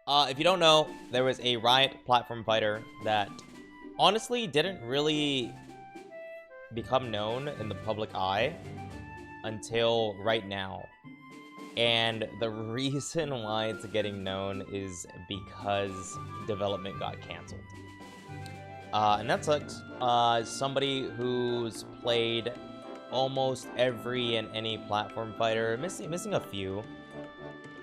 If you don't know, there was a Riot platform fighter that honestly didn't really become known in the public eye until right now. And the reason why it's getting known is because development got canceled. And that sucks. Somebody who's played almost every and any platform fighter, missing a few.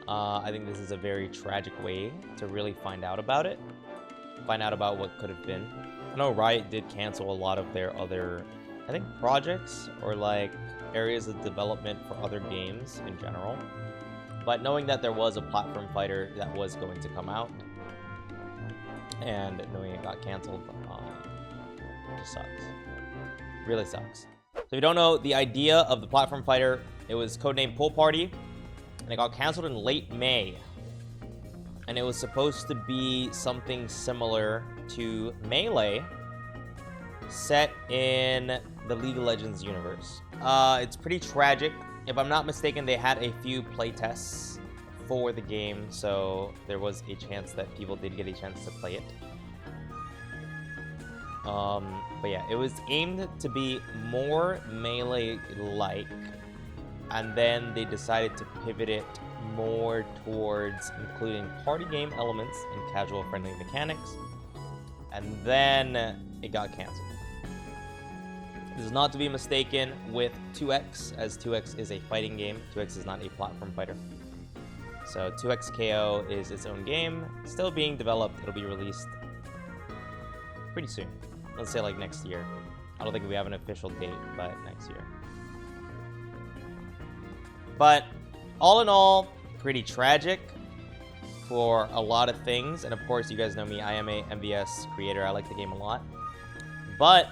I think this is a very tragic way to really find out about it. Find out about what could have been. I know Riot did cancel a lot of their other, I think, projects or like areas of development for other games in general. But knowing that there was a platform fighter that was going to come out and knowing it got canceled, just sucks. Really sucks. So if you don't know, the idea of the platform fighter, it was codenamed Pool Party, and it got canceled in late May. And it was supposed to be something similar to Melee, set in the League of Legends universe. It's pretty tragic. If I'm not mistaken, they had a few playtests for the game, so there was a chance that people did get a chance to play it. But yeah, it was aimed to be more Melee-like, and then they decided to pivot it more towards including party game elements and casual friendly mechanics, and then it got canceled. This is not to be mistaken with 2X, as 2X is a fighting game. 2X is not a platform fighter. So 2X KO is its own game, still being developed. It'll be released pretty soon. Let's say like next year. I don't think we have an official date, but next year. But all in all, pretty tragic for a lot of things. And of course, you guys know me, I am a MVS creator. I like the game a lot. But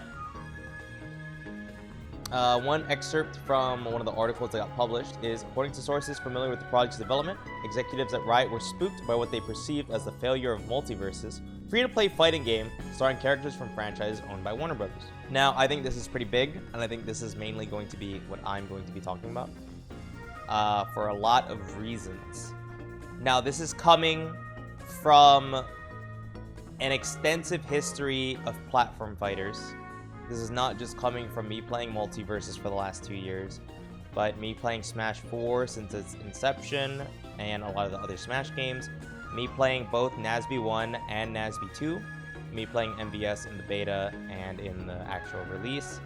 one excerpt from one of the articles that got published is, according to sources familiar with the project's development, executives at Riot were spooked by what they perceived as the failure of Multiversus, free-to-play fighting game starring characters from franchises owned by Warner Brothers. Now, I think this is pretty big, and I think this is mainly going to be what I'm going to be talking about for a lot of reasons. Now, this is coming from an extensive history of platform fighters. This is not just coming from me playing Multiversus for the last 2 years, but me playing Smash 4 since its inception and a lot of the other Smash games, me playing both NASB 1 and NASB 2, me playing MVS in the beta and in the actual release,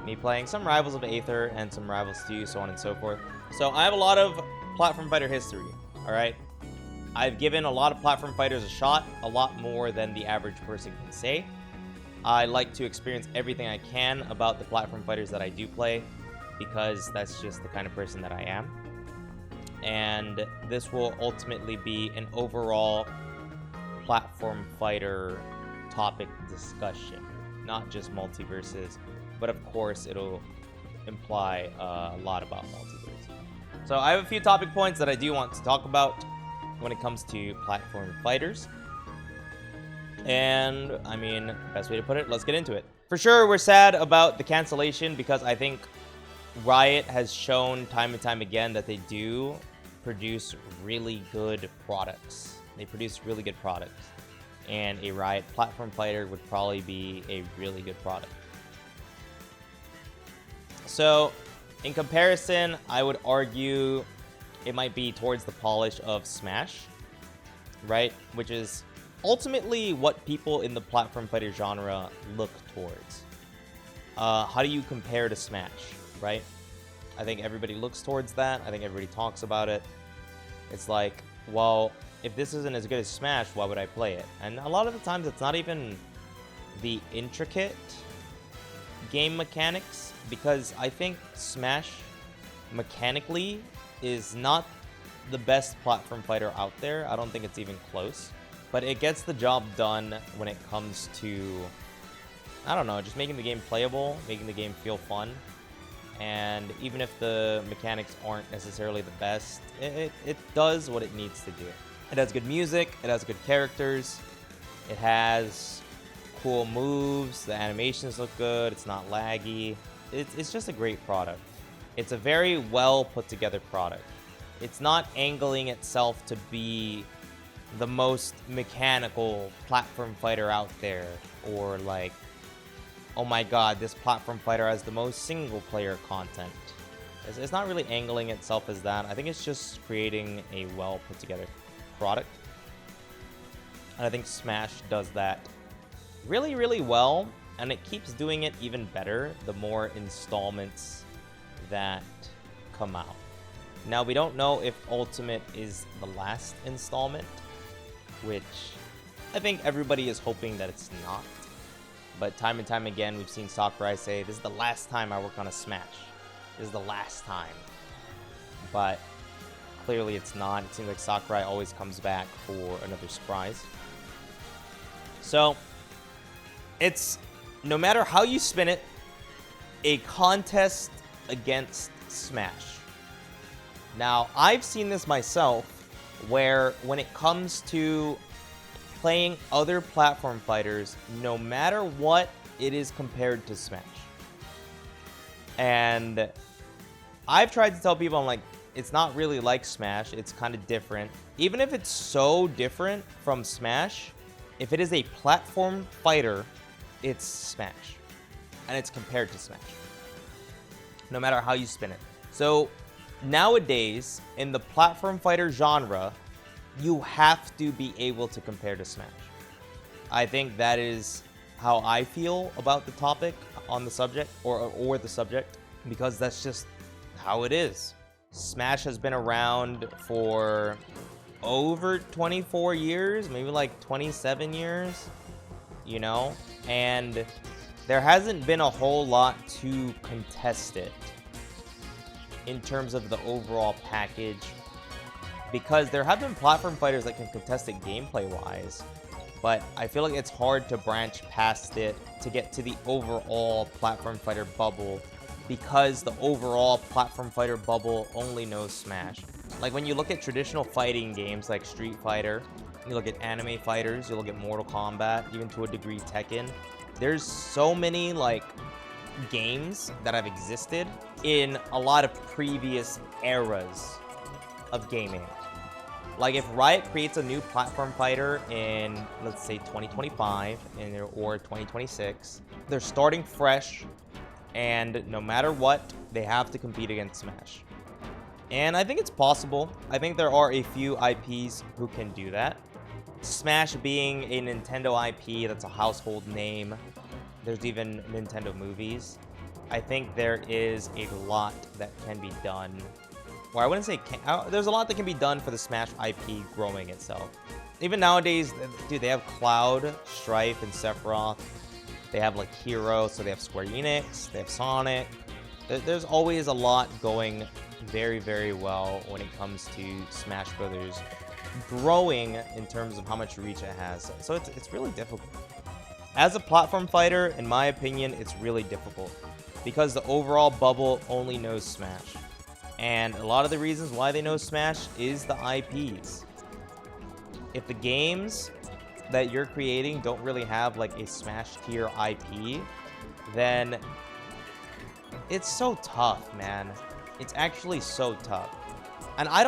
me playing some Rivals of Aether and some Rivals 2, so on and so forth. So I have a lot of platform fighter history, alright? I've given a lot of platform fighters a shot, a lot more than the average person can say. I like to experience everything I can about the platform fighters that I do play, because that's just the kind of person that I am. And this will ultimately be an overall platform fighter topic discussion, not just Multiversus, but of course it'll imply a lot about Multiversus. So I have a few topic points that I do want to talk about when it comes to platform fighters. And, I mean, best way to put it, let's get into it. For sure, we're sad about the cancellation because I think Riot has shown time and time again that they do produce really good products. They produce really good products. And a Riot platform fighter would probably be a really good product. So, in comparison, I would argue it might be towards the polish of Smash, right? Which is ultimately what people in the platform fighter genre look towards. How do you compare to Smash, right? I think everybody looks towards that. I think everybody talks about it. It's like, well, if this isn't as good as Smash, why would I play it? And a lot of the times it's not even the intricate game mechanics, because I think Smash mechanically is not the best platform fighter out there. I don't think it's even close. But it gets the job done when it comes to, I don't know, just making the game playable, making the game feel fun. And even if the mechanics aren't necessarily the best, it does what it needs to do. It has good music, it has good characters, it has cool moves, the animations look good, it's not laggy. It's just a great product. It's a very well put together product. It's not angling itself to be the most mechanical platform fighter out there, or like, oh my god, this platform fighter has the most single player content. It's not really angling itself as that. I think it's just creating a well put together product. And I think Smash does that really, really well. And it keeps doing it even better the more installments that come out. Now, we don't know if Ultimate is the last installment, which I think everybody is hoping that it's not. But time and time again, we've seen Sakurai say, this is the last time I work on a Smash. This is the last time. But clearly it's not. It seems like Sakurai always comes back for another surprise. So, it's, no matter how you spin it, a contest against Smash. Now, I've seen this myself, where when it comes to playing other platform fighters, no matter what, it is compared to Smash. And I've tried to tell people, I'm like, it's not really like Smash, it's kind of different. Even if it's so different from Smash, if it is a platform fighter, it's Smash. And it's compared to Smash. No matter how you spin it. So, nowadays, in the platform fighter genre, you have to be able to compare to Smash. I think that is how I feel about the topic on the subject, or the subject, because that's just how it is. Smash has been around for over 24 years, maybe like 27 years, you know? And there hasn't been a whole lot to contest it in terms of the overall package, because there have been platform fighters that can contest it gameplay-wise, but I feel like it's hard to branch past it to get to the overall platform fighter bubble, because the overall platform fighter bubble only knows Smash. Like, when you look at traditional fighting games like Street Fighter, you look at anime fighters, you look at Mortal Kombat, even to a degree Tekken, there's so many, like, games that have existed in a lot of previous eras of gaming. Like, if Riot creates a new platform fighter in, let's say, 2025 or 2026, they're starting fresh, and no matter what, they have to compete against Smash. And I think it's possible. I think there are a few IPs who can do that. Smash being a Nintendo IP that's a household name. There's even Nintendo movies. I think there is a lot that can be done. Or I wouldn't say there's a lot that can be done for the Smash IP growing itself. Even nowadays, dude, they have Cloud, Strife, and Sephiroth. They have, like, Hero, so they have Square Enix, they have Sonic. There's always a lot going very, very well when it comes to Smash Brothers growing in terms of how much reach it has. So it's really difficult. As a platform fighter, in my opinion, it's really difficult, because the overall bubble only knows Smash. And a lot of the reasons why they know Smash is the IPs. If the games that you're creating don't really have, like, a Smash tier IP, then it's so tough, man. It's actually so tough. And I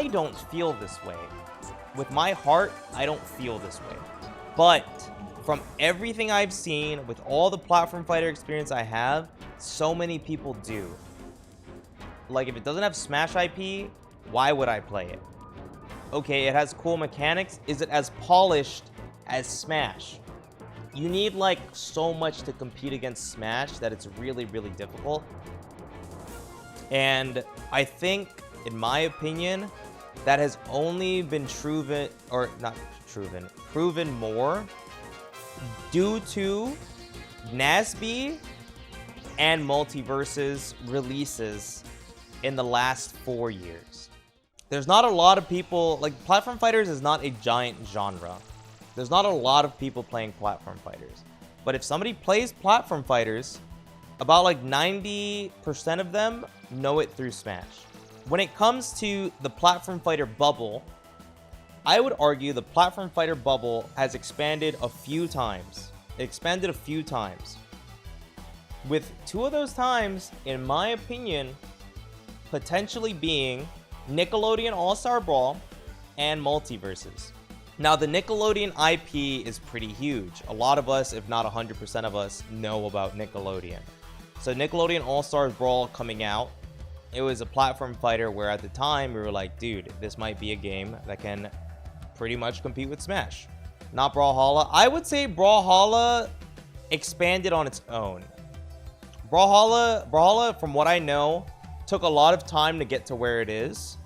don't feel this way. With my heart, I don't feel this way. But from everything I've seen, with all the platform fighter experience I have, so many people do. Like, if it doesn't have Smash IP, why would I play it? Okay, it has cool mechanics. Is it as polished as Smash? You need, like, so much to compete against Smash that it's really, really difficult. And I think, in my opinion, that has only been proven more due to NASB and Multiversus releases in the last 4 years. There's not a lot of people, like, platform fighters is not a giant genre. There's not a lot of people playing platform fighters. But if somebody plays platform fighters, about like 90% of them know it through Smash. When it comes to the platform fighter bubble, I would argue the platform fighter bubble has expanded a few times. It expanded a few times. With 2 of those times, in my opinion, potentially being Nickelodeon All-Star Brawl and Multiversus. Now, the Nickelodeon IP is pretty huge. A lot of us, if not 100% of us, know about Nickelodeon. So Nickelodeon All-Stars Brawl coming out, it was a platform fighter where at the time we were like, dude, this might be a game that can pretty much compete with Smash. Not Brawlhalla. I would say Brawlhalla expanded on its own. Brawlhalla, from what I know, took a lot of time to get to where it is.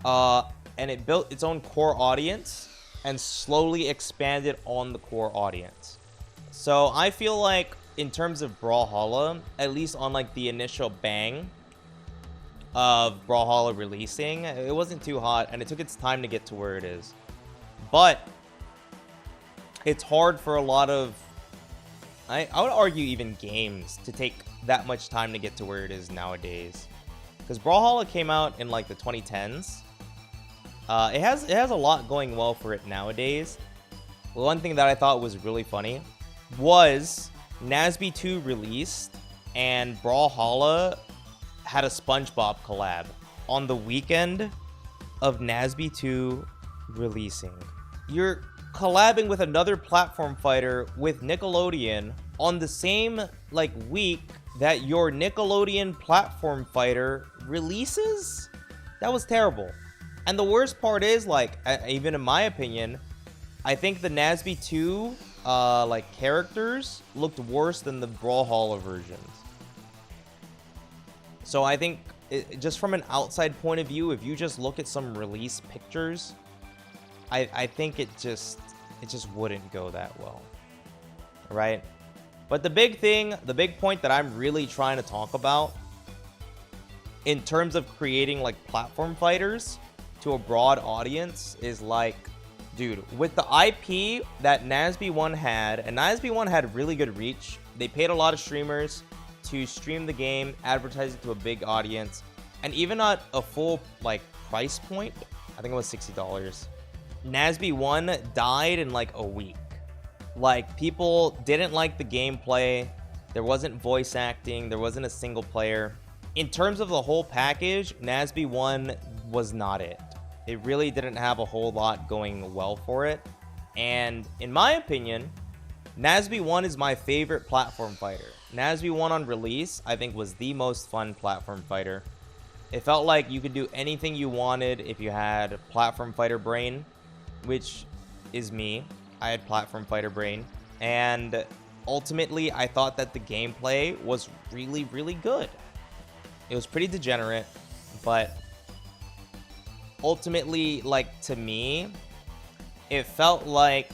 And it built its own core audience and slowly expanded on the core audience. So I feel like in terms of Brawlhalla, at least on like the initial bang of Brawlhalla releasing, it wasn't too hot and it took its time to get to where it is. But it's hard for a lot of, I would argue even games, to take that much time to get to where it is nowadays. Because Brawlhalla came out in like the 2010s. It has a lot going well for it nowadays. One thing that I thought was really funny was NASB 2 released and Brawlhalla had a SpongeBob collab on the weekend of NASB 2 releasing. You're collabing with another platform fighter with Nickelodeon on the same like week that your Nickelodeon platform fighter releases? That was terrible. And the worst part is, like, even in my opinion, I think the NASB 2 like characters looked worse than the Brawlhalla versions. So I think just from an outside point of view, if you just look at some release pictures, I think it just wouldn't go that well, right? But the big point that I'm really trying to talk about in terms of creating like platform fighters to a broad audience is like, dude, with the IP that NASB 1 had, and NASB 1 had really good reach. They paid a lot of streamers to stream the game, advertise it to a big audience, and even at a full like price point, I think it was $60. NASB 1 died in like a week. Like, people didn't like the gameplay. There wasn't voice acting. There wasn't a single player. In terms of the whole package, NASB 1 was not it. It really didn't have a whole lot going well for it. And in my opinion, NASB 1 is my favorite platform fighter. NASB 1 on release, I think, was the most fun platform fighter. It felt like you could do anything you wanted if you had platform fighter brain, which is me. I had platform fighter brain. And ultimately, I thought that the gameplay was really, really good. It was pretty degenerate, but ultimately, like, to me, it felt like,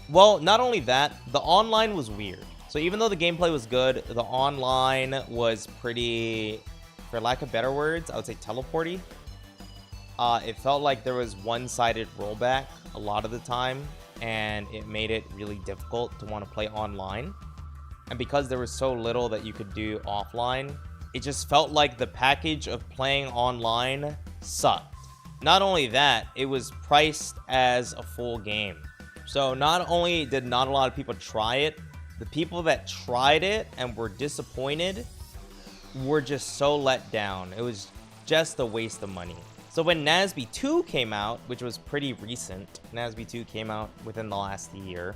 well, not only that, the online was weird. So even though the gameplay was good, the online was pretty, for lack of better words, I would say teleporty. It felt like there was one-sided rollback a lot of the time, and it made it really difficult to want to play online. And because there was so little that you could do offline, it just felt like the package of playing online sucked. Not only that, it was priced as a full game. So not only did not a lot of people try it, the people that tried it and were disappointed were just so let down. It was just a waste of money. So when NASB 2 came out, which was pretty recent, NASB 2 came out within the last year,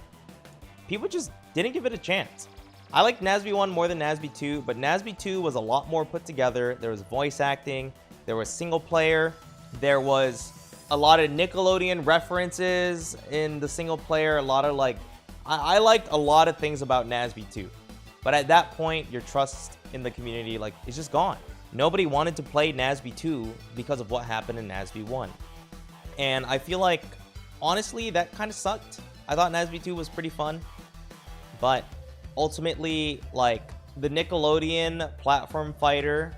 people just didn't give it a chance. I liked NASB 1 more than NASB 2, but NASB 2 was a lot more put together. There was voice acting, there was single player, there was a lot of Nickelodeon references in the single player, a lot of like, I liked a lot of things about NASB 2. But at that point, your trust in the community, like, it's just gone. Nobody wanted to play NASB 2 because of what happened in NASB 1. And I feel like, honestly, that kind of sucked. I thought NASB 2 was pretty fun. But ultimately, like, the Nickelodeon platform fighter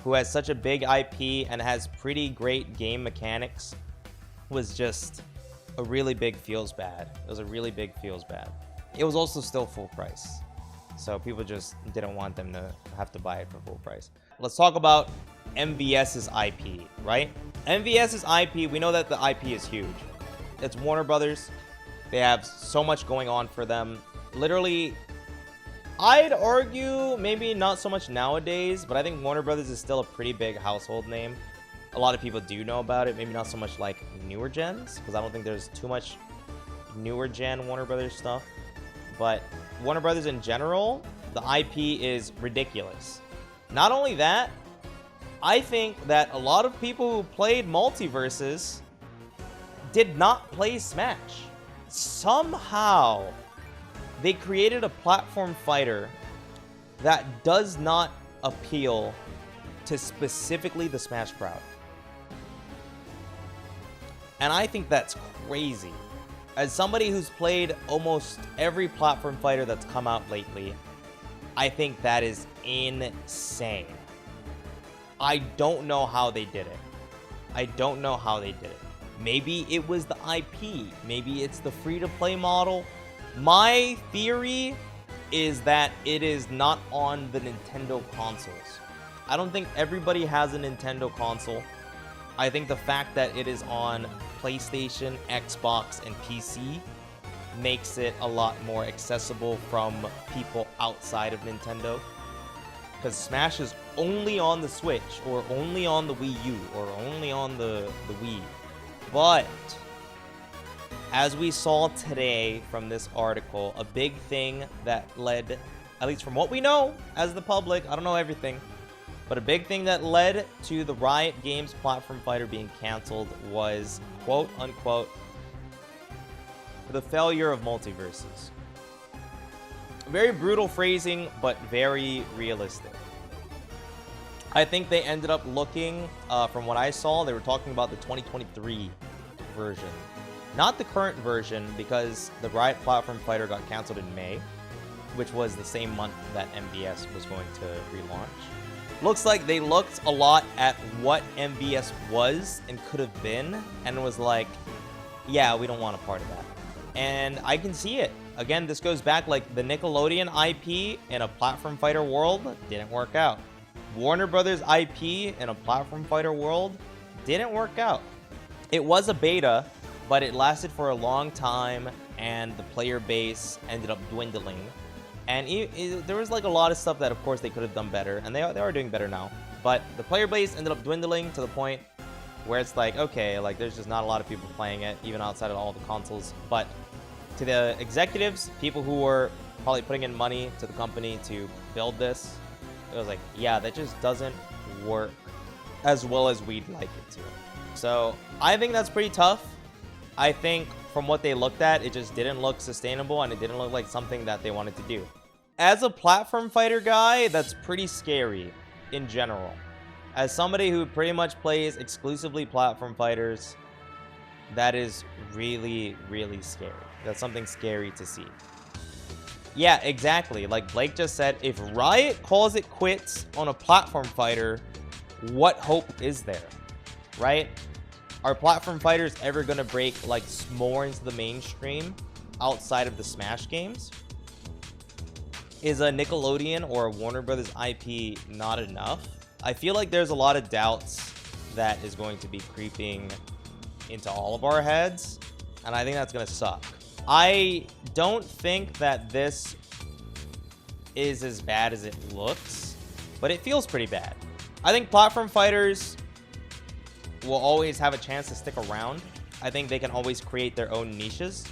who has such a big IP and has pretty great game mechanics was just a really big feels bad. It was a really big feels bad. It was also still full price. So people just didn't want them to have to buy it for full price. Let's talk about MVS's IP, right? MVS's IP, we know that the IP is huge. It's Warner Brothers. They have so much going on for them. Literally, I'd argue maybe not so much nowadays, but I think Warner Brothers is still a pretty big household name. A lot of people do know about it, maybe not so much like newer gens, because I don't think there's too much newer gen Warner Brothers stuff. But Warner Brothers in general, the IP is ridiculous. Not only that, I think that a lot of people who played Multiversus did not play Smash. Somehow, they created a platform fighter that does not appeal to specifically the Smash crowd. And I think that's crazy. As somebody who's played almost every platform fighter that's come out lately, I think that is insane. I don't know how they did it. I don't know how they did it. Maybe it was the IP. Maybe it's the free-to-play model. My theory is that it is not on the Nintendo consoles. I don't think everybody has a Nintendo console. I think the fact that it is on PlayStation, Xbox, and PC makes it a lot more accessible from people outside of Nintendo. Because Smash is only on the Switch, or only on the Wii U, or only on the Wii. But, as we saw today from this article, a big thing that led, at least from what we know as the public, I don't know everything, but a big thing that led to the Riot Games platform fighter being canceled was, quote unquote, the failure of Multiversus. Very brutal phrasing, but very realistic. I think they ended up looking, from what I saw, they were talking about the 2023 version. Not the current version, because the Riot platform fighter got canceled in May, which was the same month that MVS was going to relaunch. Looks like they looked a lot at what MVS was and could have been, and was like, yeah, we don't want a part of that. And I can see it. Again, this goes back, like, the Nickelodeon IP in a platform fighter world didn't work out. Warner Brothers IP in a platform fighter world didn't work out. It was a beta, but it lasted for a long time, and the player base ended up dwindling. And there was like a lot of stuff that, of course, they could have done better, and they are doing better now. But the player base ended up dwindling to the point where it's like, okay, like there's just not a lot of people playing it, even outside of all the consoles. But to the executives, people who were probably putting in money to the company to build this, it was like, yeah, that just doesn't work as well as we'd like it to. So I think that's pretty tough. I think from what they looked at, it just didn't look sustainable, and it didn't look like something that they wanted to do. As a platform fighter guy, that's pretty scary in general. As somebody who pretty much plays exclusively platform fighters, that is really, really scary. That's something scary to see. Yeah, exactly. Like Blake just said, if Riot calls it quits on a platform fighter, what hope is there, right? Are platform fighters ever going to break like more into the mainstream outside of the Smash games? Is a Nickelodeon or a Warner Brothers IP not enough? I feel like there's a lot of doubts that is going to be creeping into all of our heads, and I think that's going to suck. I don't think that this is as bad as it looks, but it feels pretty bad. I think platform fighters will always have a chance to stick around. I think they can always create their own niches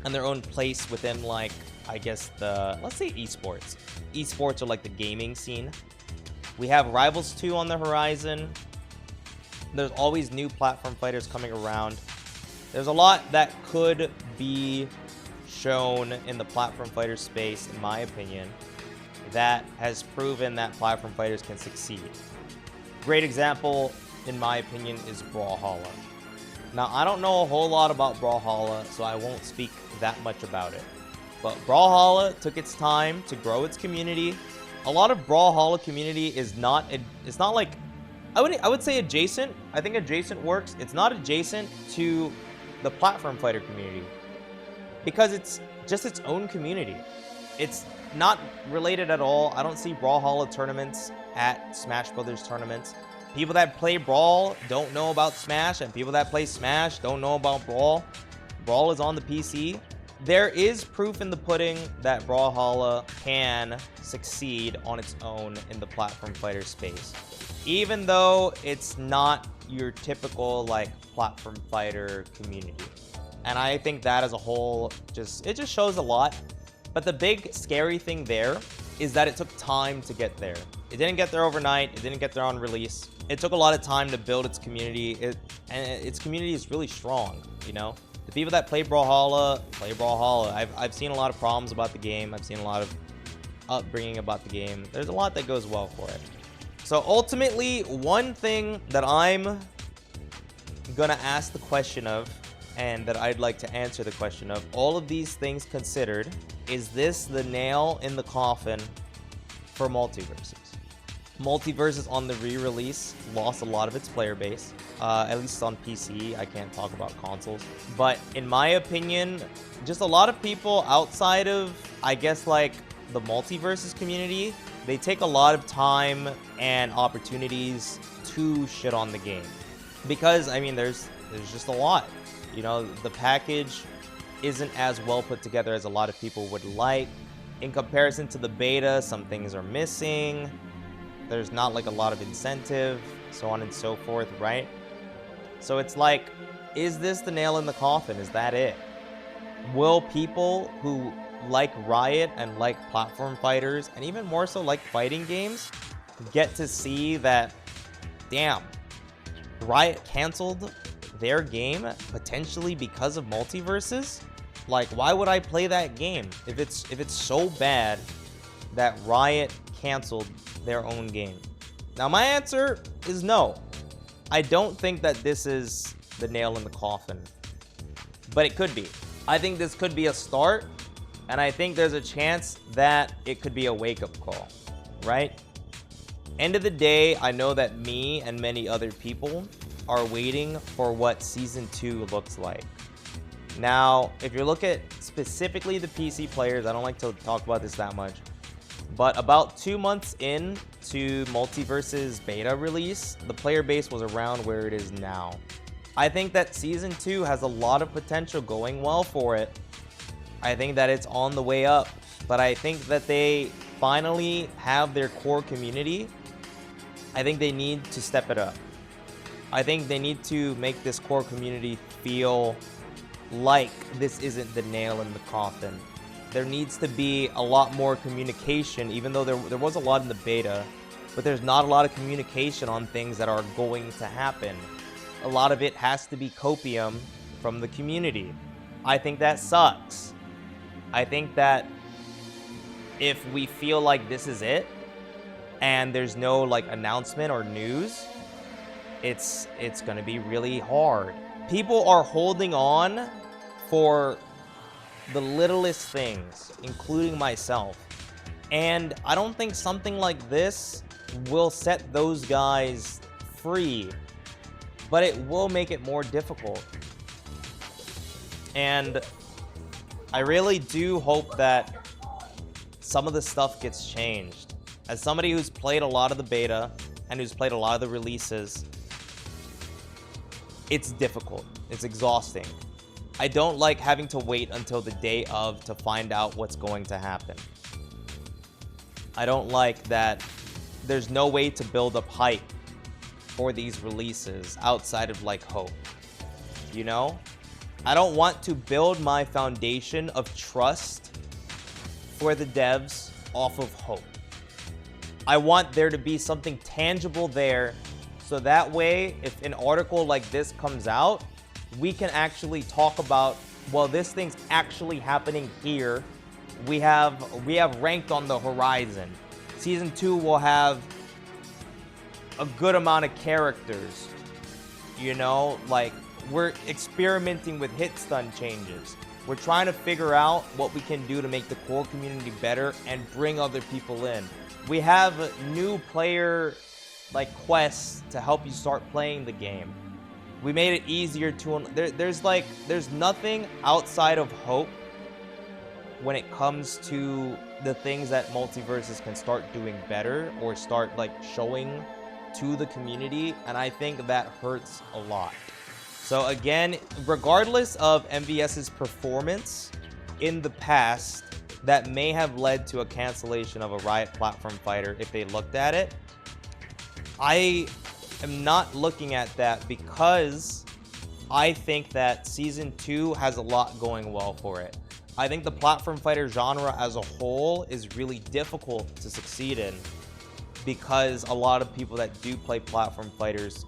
and their own place within, like, I guess let's say esports. Esports are like the gaming scene. We have Rivals 2 on the horizon. There's always new platform fighters coming around. There's a lot that could be shown in the platform fighter space, in my opinion, that has proven that platform fighters can succeed. Great example, in my opinion, is Brawlhalla. Now, I don't know a whole lot about Brawlhalla, so I won't speak that much about it. But Brawlhalla took its time to grow its community. A lot of Brawlhalla community is not, it's not like, I would say adjacent. I think adjacent works. It's not adjacent to the platform fighter community because it's just its own community. It's not related at all. I don't see Brawlhalla tournaments at Smash Brothers tournaments. People that play Brawl don't know about Smash, and people that play Smash don't know about Brawl. Brawl is on the PC. There is proof in the pudding that Brawlhalla can succeed on its own in the platform fighter space. even though it's not your typical like platform fighter community. And I think that as a whole, it just shows a lot. But the big scary thing there is that it took time to get there. It didn't get there overnight. It didn't get there on release. It took a lot of time to build its community. And its community is really strong, you know? The people that play Brawlhalla play Brawlhalla. I've seen a lot of problems about the game. I've seen a lot of upbringing about the game. There's a lot that goes well for it. So ultimately, one thing that I'm gonna ask the question of, and that I'd like to answer the question of, all of these things considered, is this the nail in the coffin for Multiversus? Multiversus on the re-release lost a lot of its player base, at least on PC. I can't talk about consoles. But in my opinion, just a lot of people outside of, I guess, like the Multiversus community, they take a lot of time and opportunities to shit on the game. Because, I mean, there's just a lot. You know, the package isn't as well put together as a lot of people would like. In comparison to the beta, some things are missing. There's not like a lot of incentive, so on and so forth, right? So it's like, is this the nail in the coffin? Is that it? Will people who like Riot and like platform fighters, and even more so like fighting games, get to see that, damn, Riot canceled their game potentially because of Multiversus? Like, why would I play that game if it's so bad that Riot canceled their own game? Now, my answer is no. I don't think that this is the nail in the coffin, but it could be. I think this could be a start, and I think there's a chance that it could be a wake-up call, right? End of the day, I know that me and many other people are waiting for what Season 2 looks like. Now, if you look at specifically the PC players, I don't like to talk about this that much, but about 2 months in to Multiversus beta release, the player base was around where it is now. I think that Season 2 has a lot of potential going well for it. I think that it's on the way up, but I think that they finally have their core community. I think they need to step it up. I think they need to make this core community feel like this isn't the nail in the coffin. There needs to be a lot more communication, even though there was a lot in the beta, but there's not a lot of communication on things that are going to happen. A lot of it has to be copium from the community. I think that sucks. I think that if we feel like this is it, and there's no like announcement or news, it's gonna be really hard. People are holding on for the littlest things, including myself. And I don't think something like this will set those guys free, but it will make it more difficult. And I really do hope that some of the stuff gets changed. As somebody who's played a lot of the beta and who's played a lot of the releases, it's difficult. It's exhausting. I don't like having to wait until the day of to find out what's going to happen. I don't like that there's no way to build up hype for these releases outside of like hope. You know? I don't want to build my foundation of trust for the devs off of hope. I want there to be something tangible there, so that way, if an article like this comes out, we can actually talk about, well, this thing's actually happening here. We have ranked on the horizon. Season 2 will have a good amount of characters. You know, like, we're experimenting with hit stun changes. We're trying to figure out what we can do to make the core community better and bring other people in. We have new player like quests to help you start playing the game. We made it easier to there's nothing outside of hope when it comes to the things that Multiversus can start doing better or start like showing to the community, and I think that hurts a lot. So again, regardless of MVS's performance in the past, that may have led to a cancellation of a Riot platform fighter if they looked at it. I am not looking at that because I think that Season 2 has a lot going well for it. I think the platform fighter genre as a whole is really difficult to succeed in because a lot of people that do play platform fighters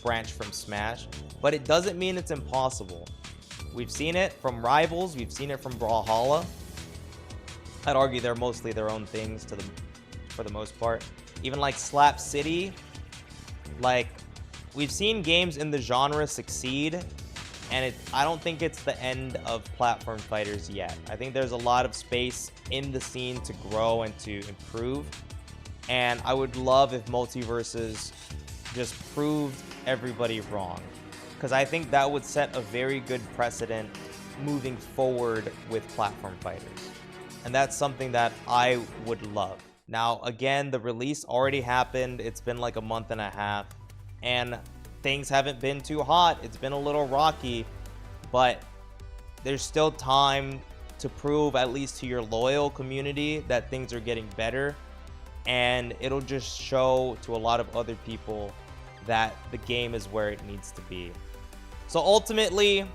branch from Smash, but it doesn't mean it's impossible. We've seen it from Rivals, we've seen it from Brawlhalla. I'd argue they're mostly their own things for the most part. Even like Slap City, like we've seen games in the genre succeed, and I don't think it's the end of platform fighters yet. I think there's a lot of space in the scene to grow and to improve, and I would love if Multiversus just proved everybody wrong, because I think that would set a very good precedent moving forward with platform fighters, and that's something that I would love. Now, again, the release already happened. It's been like a month and a half, and things haven't been too hot. It's been a little rocky, but there's still time to prove, at least to your loyal community, that things are getting better, and it'll just show to a lot of other people that the game is where it needs to be. So ultimately,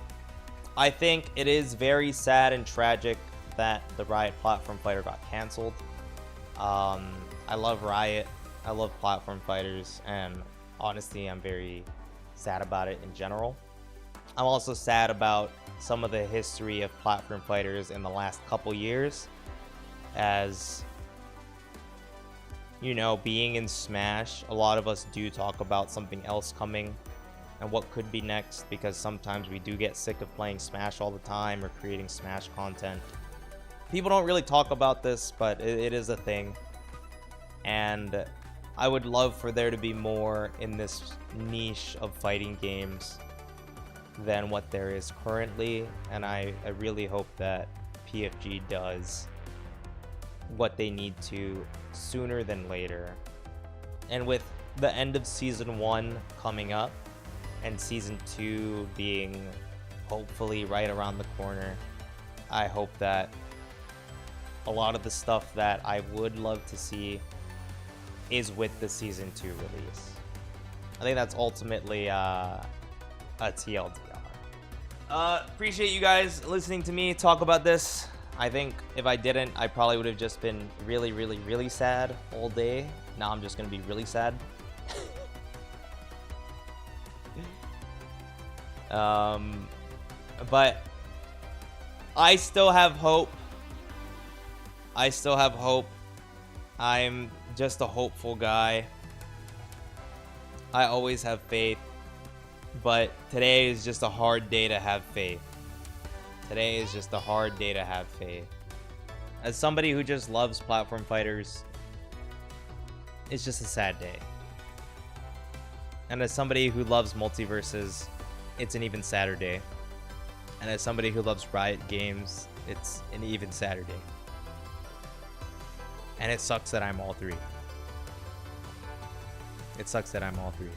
I think it is very sad and tragic that the Riot platform fighter got canceled. I love Riot, I love platform fighters, and honestly, I'm very sad about it in general. I'm also sad about some of the history of platform fighters in the last couple years, as you know, being in Smash, a lot of us do talk about something else coming and what could be next, because sometimes we do get sick of playing Smash all the time or creating Smash content. People don't really talk about this, but it is a thing, and I would love for there to be more in this niche of fighting games than what there is currently, and I really hope that PFG does what they need to sooner than later. And with the end of Season 1 coming up and Season 2 being hopefully right around the corner, I hope that a lot of the stuff that I would love to see is with the Season 2 release. I think that's ultimately a TLDR. Appreciate you guys listening to me talk about this. I think if I didn't, I probably would have just been really sad all day. Now I'm just gonna be really sad. But I still have hope. I'm just a hopeful guy. I always have faith, but today is just a hard day to have faith. Today is just a hard day to have faith. As somebody who just loves platform fighters, it's just a sad day. And as somebody who loves Multiversus, it's an even sadder day. And as somebody who loves Riot games, it's an even sadder day. And it sucks that I'm all three. It sucks that I'm all three.